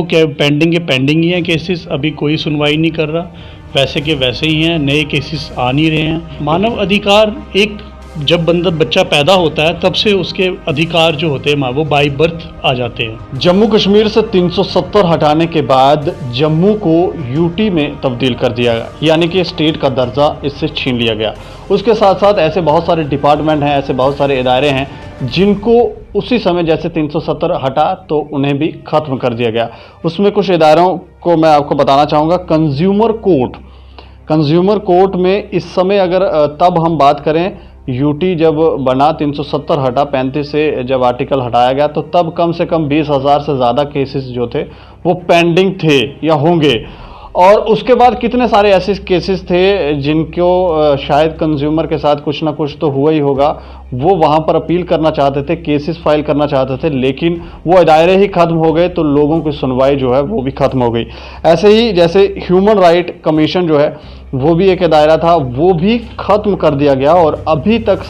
क्या पेंडिंग के पेंडिंग ही हैं केसेस, अभी कोई सुनवाई नहीं कर रहा, वैसे के वैसे ही हैं, नए केसेस आ नहीं रहे हैं। मानव अधिकार एक जब बच्चा पैदा होता है तब से उसके अधिकार जो होते हैं वो बाय बर्थ आ जाते हैं। जम्मू कश्मीर से 370 हटाने के बाद जम्मू को यूटी में तब्दील कर दिया गया, यानी कि स्टेट का दर्जा इससे छीन लिया गया। उसके साथ साथ ऐसे बहुत सारे डिपार्टमेंट हैं, ऐसे बहुत सारे इदारे हैं जिनको उसी समय जैसे 370 हटा तो उन्हें भी खत्म कर दिया गया। उसमें कुछ इदारों को मैं आपको बताना चाहूँगा। कंज्यूमर कोर्ट में इस समय अगर तब हम बात करें, यूटी जब बना 370 हटा 35 से जब आर्टिकल हटाया गया तो तब कम से कम 20,000 से ज़्यादा केसेस जो थे वो पेंडिंग थे या होंगे। और उसके बाद कितने सारे ऐसे केसेस थे जिनको शायद कंज्यूमर के साथ कुछ ना कुछ तो हुआ ही होगा, वो वहाँ पर अपील करना चाहते थे, केसेस फाइल करना चाहते थे, लेकिन वो दायरे ही खत्म हो गए तो लोगों की सुनवाई जो है वो भी खत्म हो गई। ऐसे ही जैसे ह्यूमन राइट कमीशन जो है वो भी एक दायरा था, वो भी खत्म कर दिया गया और अभी तक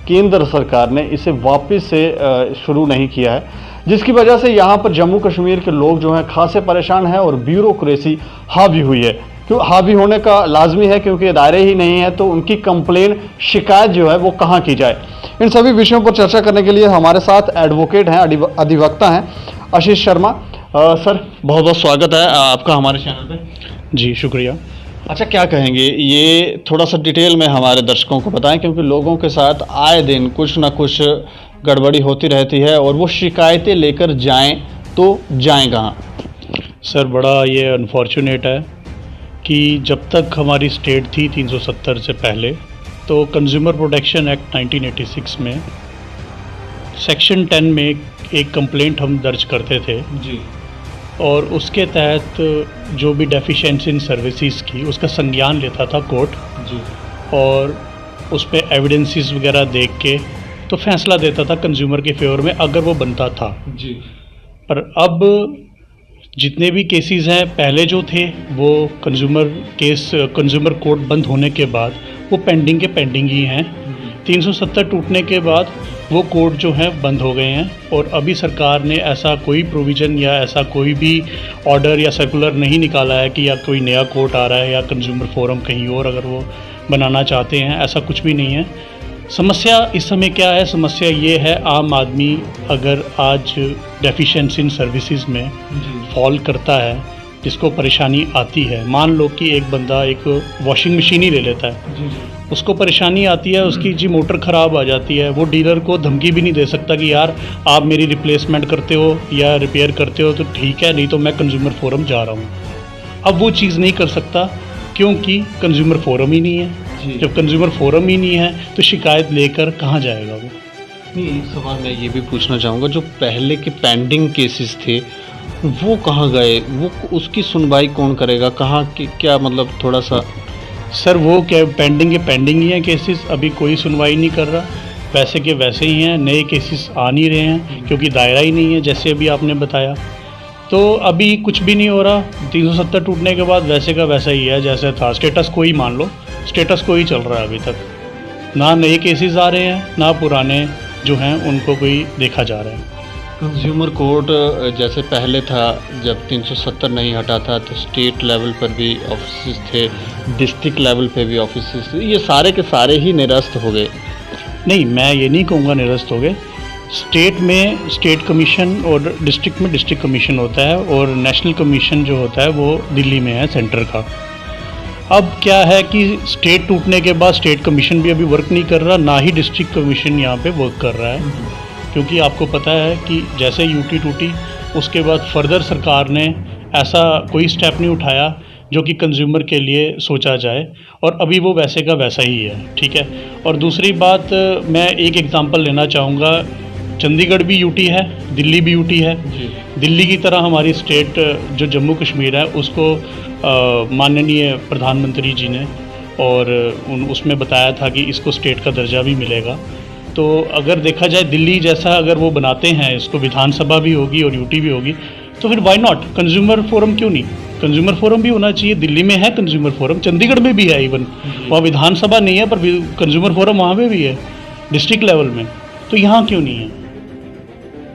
केंद्र सरकार ने इसे वापस से शुरू नहीं किया है, जिसकी वजह से यहाँ पर जम्मू कश्मीर के लोग जो हैं खासे परेशान हैं और ब्यूरोक्रेसी हावी हुई है। क्यों हावी होने का लाजमी है, क्योंकि दायरे ही नहीं है तो उनकी कंप्लेन शिकायत जो है वो कहाँ की जाए। इन सभी विषयों पर चर्चा करने के लिए हमारे साथ एडवोकेट हैं, अधिवक्ता हैं आशीष शर्मा। सर बहुत बहुत स्वागत है आपका हमारे चैनल पे। जी शुक्रिया। अच्छा, क्या कहेंगे, ये थोड़ा सा डिटेल में हमारे दर्शकों को बताएं, क्योंकि लोगों के साथ आए दिन कुछ ना कुछ गड़बड़ी होती रहती है और वो शिकायतें लेकर जाएं तो जाएं कहाँ। सर बड़ा ये अनफॉर्चुनेट है कि जब तक हमारी स्टेट थी 370 से पहले तो कंज्यूमर प्रोटेक्शन एक्ट 1986 में सेक्शन 10 में एक कंप्लेंट हम दर्ज करते थे जी, और उसके तहत जो भी डेफिशिएंसी इन सर्विसेज की उसका संज्ञान लेता था कोर्ट जी, और उस पर एविडेंसेस वगैरह देख के तो फैसला देता था कंज्यूमर के फेवर में अगर वो बनता था जी। पर अब जितने भी केसेस हैं पहले जो थे वो कंज्यूमर कोर्ट बंद होने के बाद वो पेंडिंग के पेंडिंग ही हैं। 370 टूटने के बाद वो कोर्ट जो हैं बंद हो गए हैं और अभी सरकार ने ऐसा कोई प्रोविज़न या ऐसा कोई भी ऑर्डर या सर्कुलर नहीं निकाला है कि या कोई नया कोर्ट आ रहा है या कंज्यूमर फोरम कहीं और अगर वो बनाना चाहते हैं, ऐसा कुछ भी नहीं है। समस्या इस समय क्या है? समस्या ये है आम आदमी अगर आज डेफिशिएंसी इन सर्विसेज में फॉल करता है, जिसको परेशानी आती है, मान लो कि एक बंदा एक वॉशिंग मशीन ही ले लेता है, उसको परेशानी आती है, उसकी जी मोटर ख़राब आ जाती है, वो डीलर को धमकी भी नहीं दे सकता कि यार आप मेरी रिप्लेसमेंट करते हो या रिपेयर करते हो तो ठीक है, नहीं तो मैं कंज्यूमर फोरम जा रहा हूँ। अब वो चीज़ नहीं कर सकता क्योंकि कंज्यूमर फोरम ही नहीं है। जब कंज्यूमर फोरम ही नहीं है तो शिकायत लेकर कहाँ जाएगा वो? नहीं, एक सवाल मैं ये भी पूछना चाहूँगा, जो पहले के पेंडिंग केसेस थे वो कहाँ गए? वो उसकी सुनवाई कौन करेगा? कहाँ की क्या मतलब थोड़ा सा। सर वो क्या पेंडिंग के पेंडिंग ही हैं केसेस, अभी कोई सुनवाई नहीं कर रहा, वैसे के वैसे ही हैं, नए केसेस आ नहीं रहे हैं क्योंकि दायरा ही नहीं है, जैसे अभी आपने बताया। तो अभी कुछ भी नहीं हो रहा, 370 टूटने के बाद वैसे का वैसा ही है जैसे था। स्टेटस को ही मान लो, स्टेटस को ही चल रहा है अभी तक, ना नए केसेस आ रहे हैं ना पुराने जो हैं उनको कोई देखा जा रहा है। कंज्यूमर कोर्ट जैसे पहले था, जब 370 नहीं हटा था तो स्टेट लेवल पर भी ऑफिस थे, डिस्ट्रिक्ट लेवल पे भी ऑफिस थे, ये सारे के सारे ही निरस्त हो गए। नहीं, मैं ये नहीं कहूँगा निरस्त हो गए। स्टेट में स्टेट कमीशन और डिस्ट्रिक्ट में डिस्ट्रिक्ट कमीशन होता है और नेशनल कमीशन जो होता है वो दिल्ली में है, सेंटर का। अब क्या है कि स्टेट टूटने के बाद स्टेट कमीशन भी अभी वर्क नहीं कर रहा, ना ही डिस्ट्रिक्ट कमीशन यहाँ पे वर्क कर रहा है, क्योंकि आपको पता है कि जैसे यूटी टूटी उसके बाद फर्दर सरकार ने ऐसा कोई स्टेप नहीं उठाया जो कि कंज्यूमर के लिए सोचा जाए, और अभी वो वैसे का वैसा ही है। ठीक है। और दूसरी बात, मैं एक एग्जांपल लेना चाहूँगा, चंडीगढ़ भी यूटी है, दिल्ली भी यूटी है। दिल्ली की तरह हमारी स्टेट जो जम्मू कश्मीर है उसको माननीय प्रधानमंत्री जी ने और उसमें बताया था कि इसको स्टेट का दर्जा भी मिलेगा। तो अगर देखा जाए दिल्ली जैसा अगर वो बनाते हैं, इसको विधानसभा भी होगी और यूटी भी होगी, तो फिर वाई नॉट कंज्यूमर फोरम क्यों नहीं? कंज्यूमर फोरम भी होना चाहिए। दिल्ली में है कंज्यूमर फोरम, चंडीगढ़ में भी है, इवन वहाँ विधानसभा नहीं है पर कंज्यूमर फोरम वहाँ पे भी है डिस्ट्रिक्ट लेवल में, तो यहाँ क्यों नहीं है?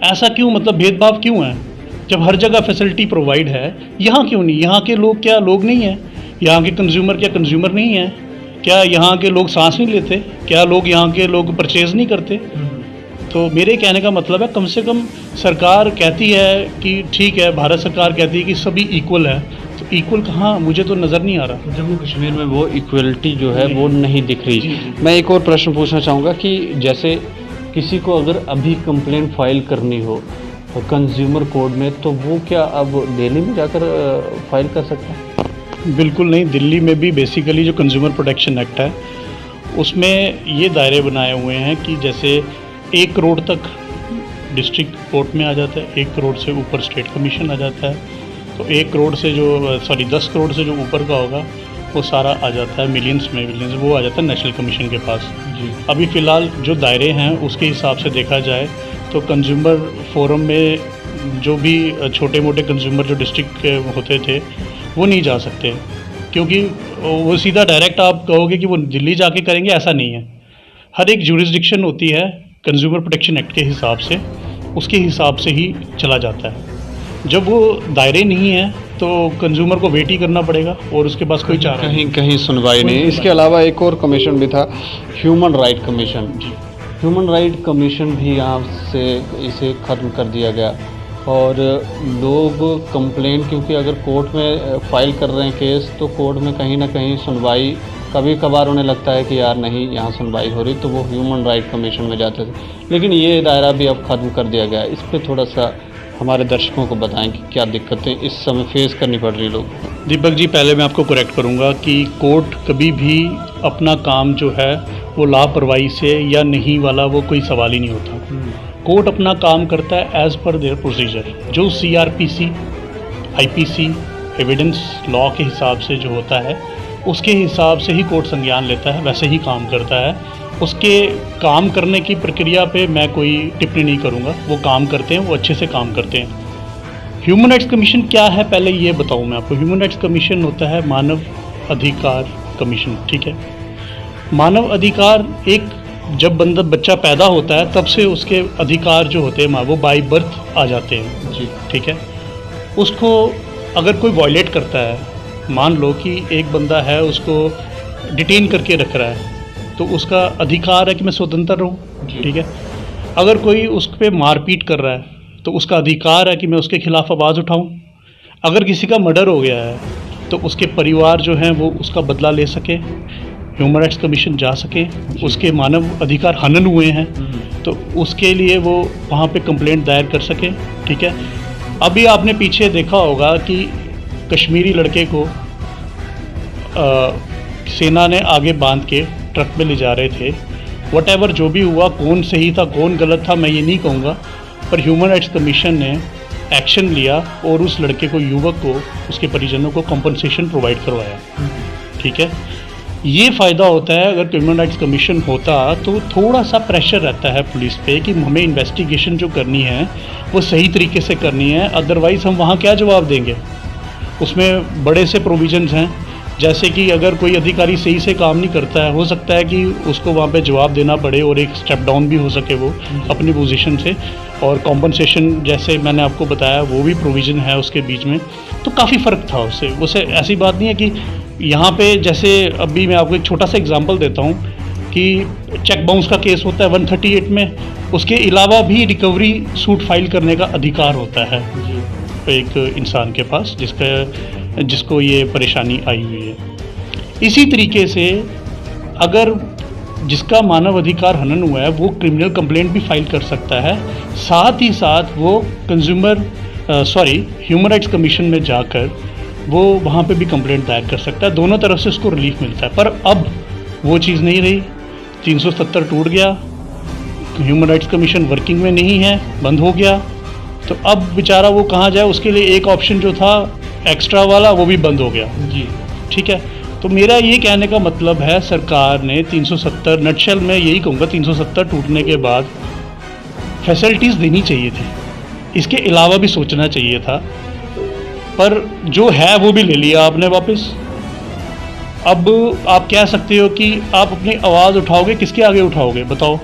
ऐसा क्यों? मतलब भेदभाव क्यों है? जब हर जगह फैसिलिटी प्रोवाइड है, यहाँ क्यों नहीं? यहाँ के लोग क्या लोग नहीं हैं? यहाँ के कंज्यूमर क्या कंज्यूमर नहीं हैं? क्या यहाँ के लोग सांस नहीं लेते? क्या लोग यहाँ के लोग परचेज़ नहीं करते? तो मेरे कहने का मतलब है, कम से कम सरकार कहती है कि ठीक है, भारत सरकार कहती है कि सभी इक्वल है, तो इक्वल कहाँ? मुझे तो नज़र नहीं आ रहा। जम्मू कश्मीर में वो इक्वलिटी जो है जी। वो नहीं दिख रही। जी, जी। मैं एक और प्रश्न पूछना चाहूँगा कि जैसे किसी को अगर अभी कंप्लेंट फाइल करनी हो कंज्यूमर कोर्ट में, तो वो क्या अब दिल्ली में जाकर फाइल कर सकता है? बिल्कुल नहीं। दिल्ली में भी बेसिकली जो कंज्यूमर प्रोटेक्शन एक्ट है, उसमें ये दायरे बनाए हुए हैं कि जैसे 1 करोड़ तक डिस्ट्रिक्ट कोर्ट में आ जाता है, 1 करोड़ से ऊपर स्टेट कमीशन आ जाता है, तो 1 करोड़ से जो 10 करोड़ से जो ऊपर का होगा वो सारा आ जाता है मिलियंस वो आ जाता है नेशनल कमीशन के पास। जी। अभी फ़िलहाल जो दायरे हैं उसके हिसाब से देखा जाए तो कंज्यूमर फोरम में जो भी छोटे मोटे कंज्यूमर जो डिस्ट्रिक्ट के होते थे वो नहीं जा सकते, क्योंकि वो सीधा डायरेक्ट आप कहोगे कि वो दिल्ली जाके करेंगे, ऐसा नहीं है। हर एक जुरिस्डिक्शन होती है कंज्यूमर प्रोटेक्शन एक्ट के हिसाब से, उसके हिसाब से ही चला जाता है। जब वो दायरे नहीं है तो कंज्यूमर को वेट ही करना पड़ेगा और उसके पास कोई चारा कहीं कहीं सुनवाई नहीं। इसके अलावा एक और कमीशन भी था, ह्यूमन राइट कमीशन। जी। ह्यूमन राइट कमीशन भी यहाँ से इसे ख़त्म कर दिया गया और लोग कंप्लेन, क्योंकि अगर कोर्ट में फाइल कर रहे हैं केस, तो कोर्ट में कहीं ना कहीं सुनवाई कभी कभार उन्हें लगता है कि यार नहीं यहाँ सुनवाई हो रही, तो वो ह्यूमन राइट कमीशन में जाते थे। लेकिन ये दायरा भी अब ख़त्म कर दिया गया है। इस पर थोड़ा सा हमारे दर्शकों को बताएं कि क्या दिक्कतें इस समय फेस करनी पड़ रही लोगों को। दीपक जी, पहले मैं आपको करेक्ट करूंगा कि कोर्ट कभी भी अपना काम जो है वो लापरवाही से या नहीं वाला वो कोई सवाल ही नहीं होता। कोर्ट अपना काम करता है एज़ पर देयर प्रोसीजर, जो CRPC, IPC, एविडेंस लॉ के हिसाब से जो होता है उसके हिसाब से ही कोर्ट संज्ञान लेता है, वैसे ही काम करता है। उसके काम करने की प्रक्रिया पे मैं कोई टिप्पणी नहीं करूँगा, वो काम करते हैं, वो अच्छे से काम करते हैं। ह्यूमन राइट्स कमीशन क्या है पहले ये बताऊँ मैं आपको। ह्यूमन राइट्स कमीशन होता है मानव अधिकार कमीशन, ठीक है। मानव अधिकार एक जब बच्चा पैदा होता है तब से उसके अधिकार जो होते हैं वो बाय बर्थ आ जाते हैं जी। ठीक है। उसको अगर कोई वॉयलेट करता है, मान लो कि एक बंदा है उसको डिटेन करके रख रहा है, तो उसका अधिकार है कि मैं स्वतंत्र रहूं, ठीक है। अगर कोई उस पर मारपीट कर रहा है तो उसका अधिकार है कि मैं उसके खिलाफ आवाज़ उठाऊं। अगर किसी का मर्डर हो गया है तो उसके परिवार जो हैं वो उसका बदला ले सके, ह्यूमन राइट्स कमीशन जा सके। उसके मानव अधिकार हनन हुए हैं तो उसके लिए वो वहाँ पे कंप्लेंट दायर कर सके, ठीक है। अभी आपने पीछे देखा होगा कि कश्मीरी लड़के को सेना ने आगे बांध के ट्रक में ले जा रहे थे। व्हाटएवर जो भी हुआ, कौन सही था कौन गलत था मैं ये नहीं कहूँगा, पर ह्यूमन राइट्स कमीशन ने एक्शन लिया और उस लड़के को, युवक को, उसके परिजनों को कंपनसेशन प्रोवाइड करवाया, ठीक है। ये फ़ायदा होता है अगर ह्यूमन राइट्स कमीशन होता तो थोड़ा सा प्रेशर रहता है पुलिस पे कि हमें इन्वेस्टिगेशन जो करनी है वो सही तरीके से करनी है, अदरवाइज़ हम वहाँ क्या जवाब देंगे। उसमें बड़े से प्रोविजंस हैं, जैसे कि अगर कोई अधिकारी सही से काम नहीं करता है, हो सकता है कि उसको वहाँ पे जवाब देना पड़े और एक स्टेप डाउन भी हो सके वो अपनी पोजीशन से, और कॉम्पनसेशन जैसे मैंने आपको बताया वो भी प्रोविज़न है उसके बीच में। तो काफ़ी फ़र्क था उससे ऐसी बात नहीं है कि यहाँ पे जैसे अभी मैं आपको एक छोटा सा एग्जांपल देता हूँ कि चेक बाउंस का केस होता है 138 में, उसके अलावा भी रिकवरी सूट फाइल करने का अधिकार होता है एक इंसान के पास जिसको ये परेशानी आई हुई है। इसी तरीके से अगर जिसका मानव अधिकार हनन हुआ है वो क्रिमिनल कंप्लेंट भी फाइल कर सकता है, साथ ही साथ वो ह्यूमन राइट्स कमीशन में जाकर वो वहाँ पे भी कंप्लेंट दायर कर सकता है। दोनों तरफ से उसको रिलीफ मिलता है। पर अब वो चीज़ नहीं रही, 370 टूट गया, ह्यूमन राइट्स कमीशन वर्किंग में नहीं है, बंद हो गया। तो अब बेचारा वो कहाँ जाए, उसके लिए एक ऑप्शन जो था एक्स्ट्रा वाला वो भी बंद हो गया जी, ठीक है। तो मेरा ये कहने का मतलब है सरकार ने 370, नटशेल में यही कहूँगा, 370 टूटने के बाद फैसिलिटीज़ देनी चाहिए थी, इसके अलावा भी सोचना चाहिए था, पर जो है वो भी ले लिया आपने वापस। अब आप कह सकते हो कि आप अपनी आवाज़ उठाओगे, किसके आगे उठाओगे बताओ।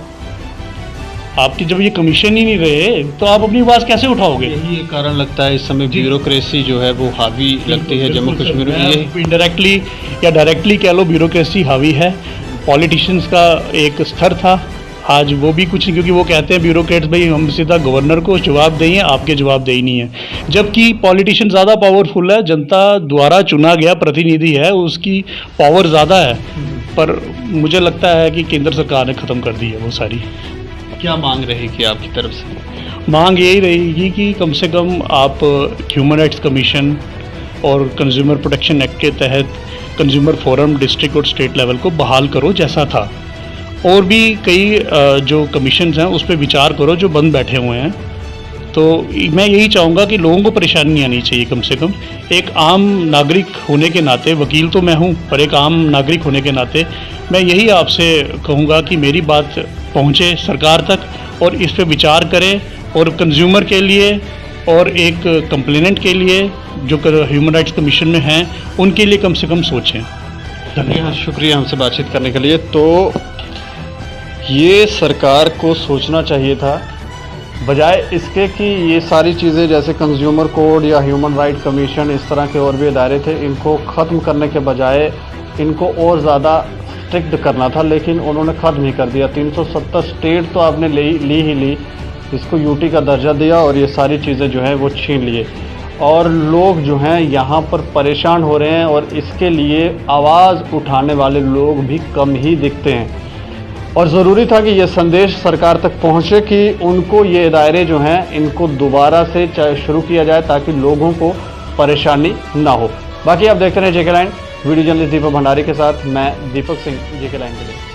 आपकी जब ये कमीशन ही नहीं रहे तो आप अपनी आवाज़ कैसे उठाओगे? यही एक कारण लगता है इस समय ब्यूरोक्रेसी जो है वो हावी लगती है जम्मू कश्मीर में। ये इनडायरेक्टली या डायरेक्टली कह लो, ब्यूरोक्रेसी हावी है। पॉलिटिशियंस का एक स्तर था, आज वो भी कुछ नहीं, क्योंकि वो कहते हैं ब्यूरोक्रेट्स भाई हम सीधा गवर्नर को जवाब दें, आपके जवाब दे ही नहीं है। जबकि पॉलिटिशियन ज़्यादा पावरफुल है, जनता द्वारा चुना गया प्रतिनिधि है, उसकी पावर ज़्यादा है। पर मुझे लगता है कि केंद्र सरकार ने ख़त्म कर दी है वो सारी। क्या मांग रहेगी आपकी तरफ से? मांग यही रहेगी कि कम से कम आप ह्यूमन राइट्स कमीशन और कंज्यूमर प्रोटेक्शन एक्ट के तहत कंज्यूमर फोरम डिस्ट्रिक्ट और स्टेट लेवल को बहाल करो जैसा था। और भी कई जो कमीशंस हैं उस पर विचार करो जो बंद बैठे हुए हैं। तो मैं यही चाहूँगा कि लोगों को परेशानी नहीं आनी चाहिए। कम से कम एक आम नागरिक होने के नाते, वकील तो मैं हूँ पर एक आम नागरिक होने के नाते मैं यही आपसे कहूँगा कि मेरी बात पहुँचे सरकार तक और इस पर विचार करें, और कंज्यूमर के लिए और एक कंप्लेनेंट के लिए जो ह्यूमन राइट्स कमीशन में हैं उनके लिए कम से कम सोचें। धन्यवाद, शुक्रिया हमसे बातचीत करने के लिए। तो ये सरकार को सोचना चाहिए था, बजाय इसके कि ये सारी चीज़ें जैसे कंज्यूमर कोड या ह्यूमन राइट कमीशन इस तरह के और भी इदारे थे, इनको ख़त्म करने के बजाय इनको और ज़्यादा स्ट्रिक्ट करना था, लेकिन उन्होंने ख़त्म ही कर दिया। 370 स्टेट तो आपने ली ही ली, इसको यूटी का दर्जा दिया और ये सारी चीज़ें जो हैं वो छीन लिए, और लोग जो हैं यहाँ पर परेशान हो रहे हैं, और इसके लिए आवाज़ उठाने वाले लोग भी कम ही दिखते हैं। और ज़रूरी था कि ये संदेश सरकार तक पहुँचे कि उनको ये इदारे जो हैं इनको दोबारा से शुरू किया जाए ताकि लोगों को परेशानी ना हो। बाकी आप देखते रहे जेके लाइन, वीडियो जर्नलिस्ट दीपक भंडारी के साथ मैं दीपक सिंह, जेके लाइन के लिए।